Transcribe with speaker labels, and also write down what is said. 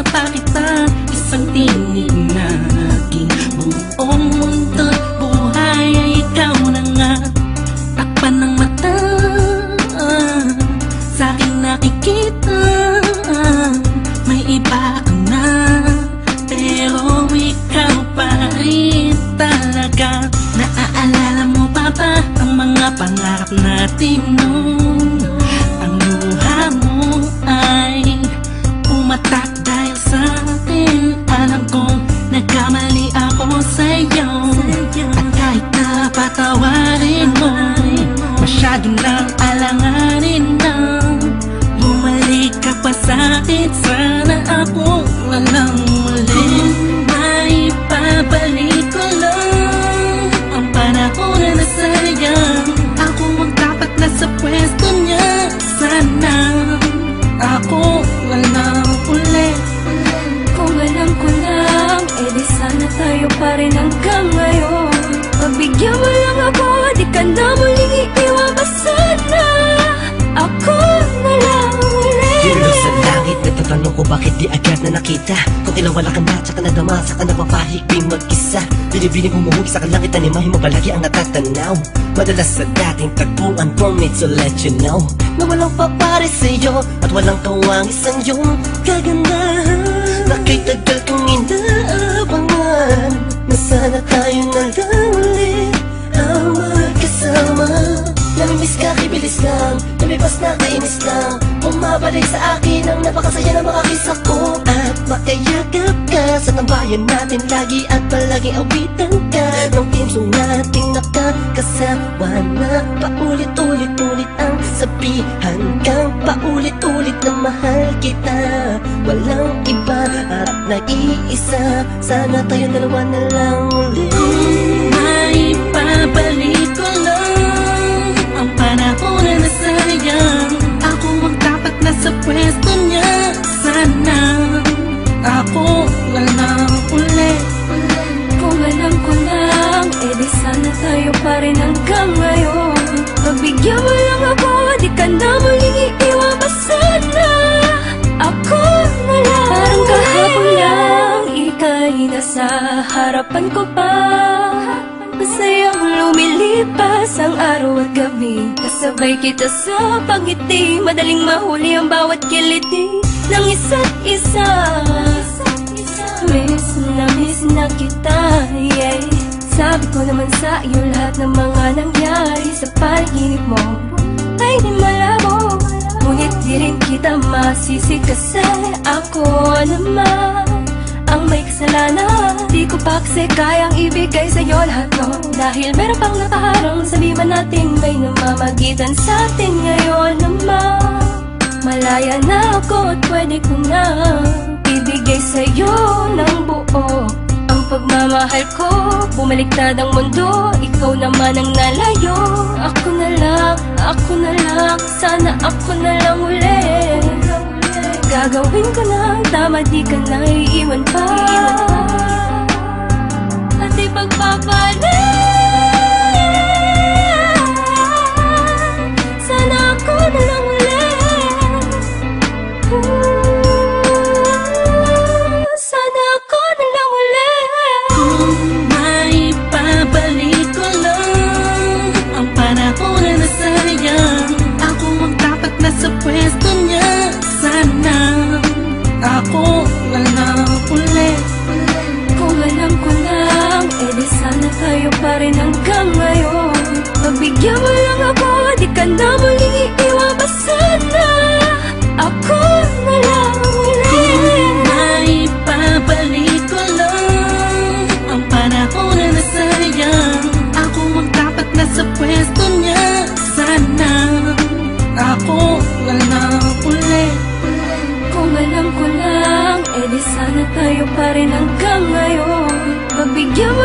Speaker 1: pa kita, isang tinig na aking buong mundo't buhay ay ikaw na nga. Takpan ng mata, sa'king nakikita, may iba ka na, pero ikaw pa rin talaga. Naaalala mo pa ba ang mga pangarap natin noon? Ang luha mo ay umatak dahil sa atin. Alam kong nagkamali ako sa'yo, at kahit na patawarin mo, masyado nang alanganin na. Bumalik ka pa sa'kin, sana ako walang muli. Maipabalik ko lang ang panahon na nasayang. Ako ang dapat nasa pwesto niya, sana ako walang uli.
Speaker 2: Kung alam ko lang, edi sana tayo pa rin hanggang ngayon. Pagbigyan mo lang ako, di ka na muling iiwan pa sana. Ako na lang ulit.
Speaker 3: Hilo sa langit, nagtatanong ko bakit di agad na nakita. Kung kailan wala ka na, tsaka nadama, saka napapahigping mag-isa. Binibining humuhugi sa kalangit, animahin mo palagi ang natatanaw. Madalas sa dating tagpuan, for me to let you know na walang papare sa'yo at walang kawang isang iyong kagandahan. Na kay tagal kong inaabangan, na sana tayo na lang ulit ang magkasama. Namimiss ka, kibilis lang, lumipas na kainis lang. Bumabalik sa akin ang napakasaya na makakisa ko. At makayakap ka sa tambayan natin lagi, at palaging awitan ka ng team song nating nakakasama na paulit-ulit-ulit ang sabihan kang paulit-ulit na mahal kita. Walang iba at nag-iisa, sana tayo dalawa na lang ulit.
Speaker 1: Maipabalik ko lang ang panahon na nasayang. Ako ang dapat nasa pwesto niya, sana ako walang uli.
Speaker 2: Kung alam ko lang, edi sana tayo pa rin hanggang ngayon. Pagbigyan mo lang ako, di ka na muling iiwan pa sana. Ako na lang. Parang kahapon lang, ika'y nasa harapan ko pa. Masayang lumilipas ang araw at gabi, kasabay kita sa pangiti, madaling mahuli ang bawat kiliti ng isa't isa. Miss na kita, yeah. Sabi ko naman sa iyo lahat ng mga nangyari sa panaginip mo ay di malabo, ngunit di rin kita masisi kasi ako naman ang may kasalanan. Di ko pa kasi kayang ibigay sa'yo lahat mo, dahil meron pang nakaharang. Sabi man natin may namamagitan sa atin ngayon naman. Malaya na ako at pwede ko na ibigay sa'yo ng buo ang pagmamahal ko. Bumaliktad ang mundo, ikaw naman ang nalayo. Ako na lang, sana ako na lang ulit. Gagawin ko na tama, di ka na iiwan pa. At ipagpapalit, sana ako na lang ulit. Sana ako na lang ulit.
Speaker 1: Kung maipabalik ko lang ang panahon na nasayang. Ako ang dapat nasa pwesto niya, sana ako walang uli.
Speaker 2: Kung alam ko lang, edi sana tayo pa rin hanggang ngayon. Pagbigyan mo lang ako, di ka na muling iiwan pa sana. Ako na lang ulit.
Speaker 1: Maipabalik ko lang ang panahon na nasayang. Ako ang dapat nasa pwesto niya, sana ako walang uli.
Speaker 2: Kung alam ko lang, edi sana tayo pa rin hanggang ngayon. Pagbigyan mo